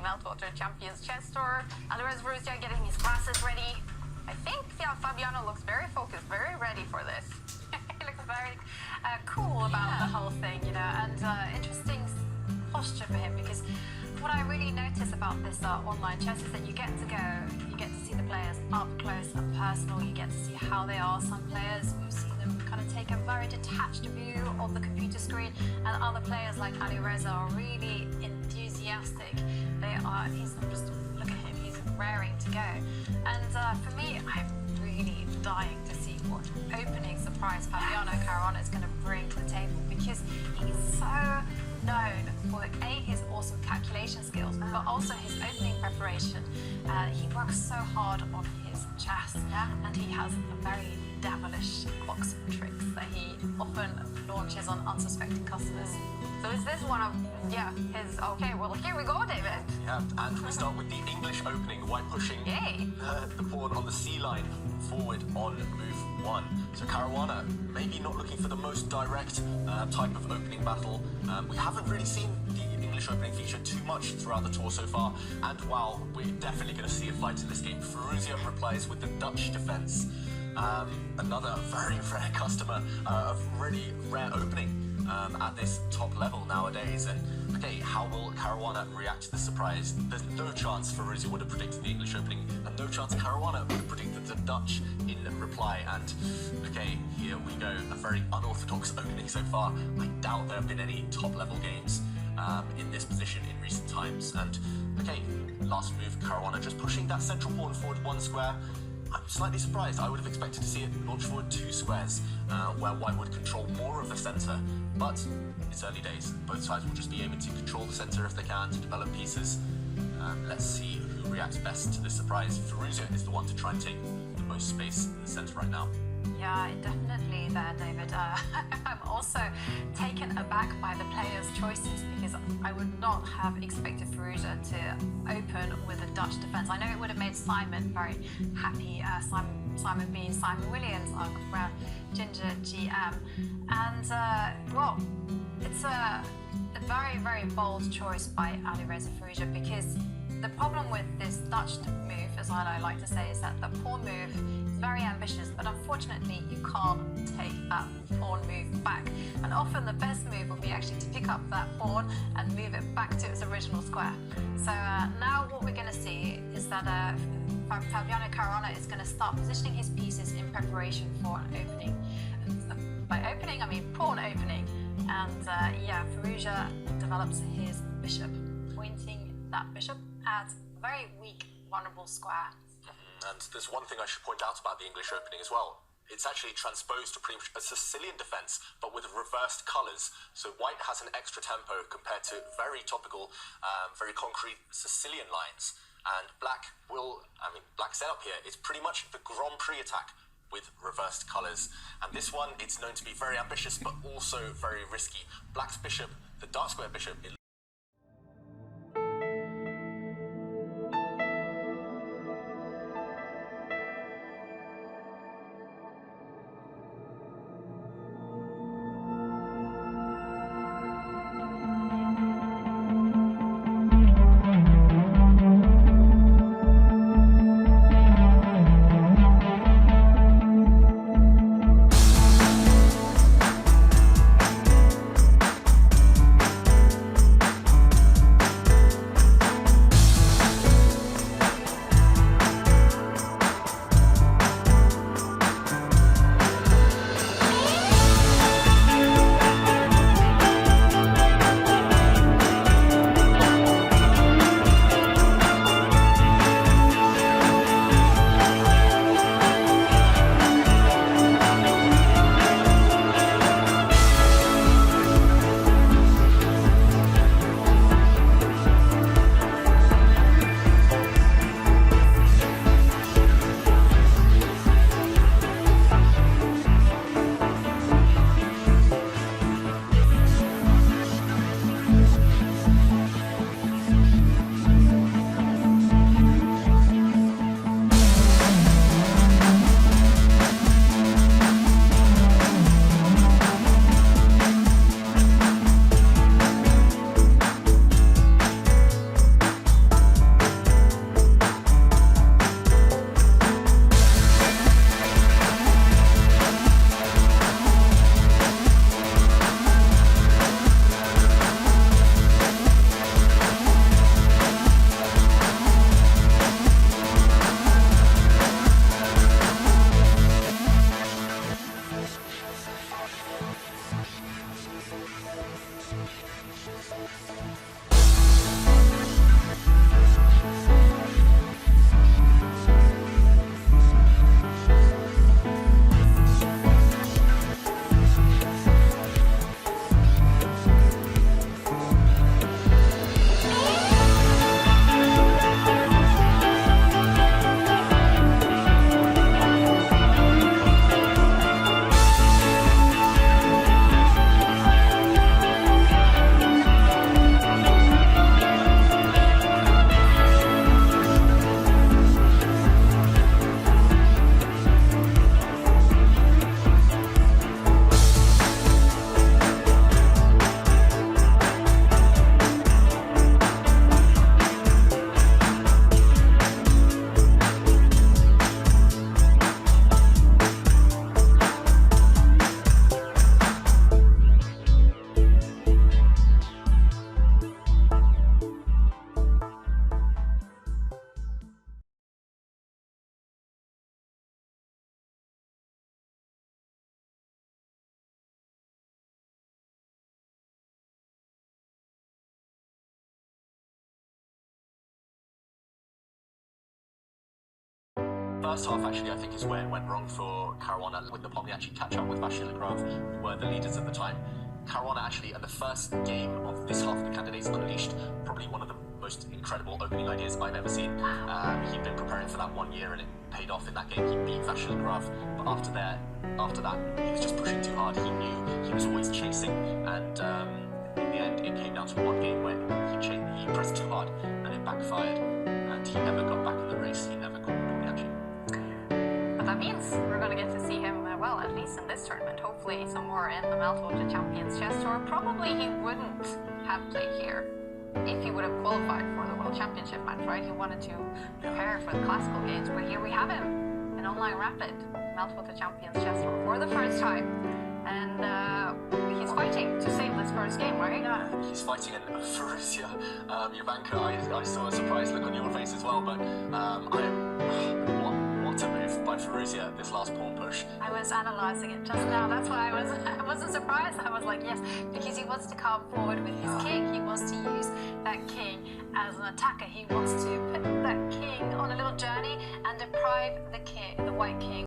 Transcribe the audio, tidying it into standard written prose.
Meltwater Champions chess tour. Alireza Firouzja getting his glasses ready. I think Fabiano looks very focused, very ready for this. He looks very cool about the whole thing, you know, and interesting posture for him, because what I really notice about this online chess is that you get to see the players up close and personal. You get to see how they are. Some players, you see them kind of take a very detached view of the computer screen, and other players like Alireza are really enthusiastic. He's just, look at him, he's raring to go. And for me, I'm really dying to see what opening surprise Fabiano Caruana is going to bring to the table, because he's so known for his awesome calculation skills, but also his opening preparation. He works so hard on his chess, and he has a very devilish box of tricks that he often launches on unsuspecting customers. So is this one of his? Okay, well here we go, David. Yeah, and we start with the English opening, white pushing the pawn on the C line forward on move 1. So Caruana maybe not looking for the most direct type of opening battle. We haven't really seen the English opening feature too much throughout the tour so far, and while we're definitely going to see a fight in this game, Firouzja replies with the Dutch defense. Another very rare customer of really rare opening at this top level nowadays. And okay, how will Caruana react to the surprise? There's no chance Firouzja would have predicted the English opening, and no chance Caruana would have predicted the Dutch in reply. And okay, here we go, a very unorthodox opening so far. I doubt there have been any top level games in this position in recent times. And okay, last move, Caruana just pushing that central pawn forward 1 square. I'm slightly surprised. I would have expected to see it launch forward 2 squares, where white would control more of the centre, but it's early days. Both sides will just be aiming to control the centre if they can, to develop pieces. Let's see who reacts best to this surprise. Firouzja is the one to try and take the most space in the centre right now. Yeah, definitely there, David. I'm also taken aback by the players' choices, because I would not have expected Firouzja to open with a Dutch defence. I know it would have made Simon very happy, Simon being Simon Williams, around Ginger GM. And, well, it's a very, very bold choice by Alireza Firouzja, because the problem with this Dutch move, as I like to say, is that the pawn move is very ambitious, but unfortunately you can't take that pawn move back. And often the best move would be actually to pick up that pawn and move it back to its original square. So now what we're going to see is that Fabiano Caruana is going to start positioning his pieces in preparation for an opening. By opening, I mean pawn opening. And Firouzja develops his bishop, pointing that bishop at a very weak, vulnerable square. And there's one thing I should point out about the English opening as well. It's actually transposed to pretty much a Sicilian defense, but with reversed colors. So white has an extra tempo compared to very topical, very concrete Sicilian lines. And black setup here is pretty much the Grand Prix attack with reversed colors. And this one, it's known to be very ambitious, but also very risky. Black's bishop, the dark square bishop, First half, actually, I think is where it went wrong for Caruana. With Nepomniachtchi catch up with Vasilograf, who were the leaders at the time. Caruana actually, in the first game of this half of the candidates, unleashed probably one of the most incredible opening ideas I've ever seen. He'd been preparing for that 1 year and it paid off in that game. He beat Vasilograf, but after that, he was just pushing too hard. He knew he was always chasing, and in the end, it came down to one game where he pressed too hard and it backfired, and he never got back in the race. He never got Nepomniachtchi. But that means we're going to get to see him, well, at least in this tournament, hopefully somewhere in the Meltwater Champions Chess Tour. Probably he wouldn't have played here if he would have qualified for the World Championship match, right? He wanted to prepare for the classical games, but here we have him in Online Rapid, Meltwater Champions Chess Tour for the first time. And he's fighting to save this first game, right? Yeah, he's fighting, and Firouzja, Jovanka, I saw a surprised look on your face as well, but what a move by Firouzja, this last pawn push. I was analysing it just now, that's why I wasn't surprised. I was like, yes, because he wants to come forward with his king. He wants to use that king as an attacker. He wants to put that king on a little journey and deprive the white king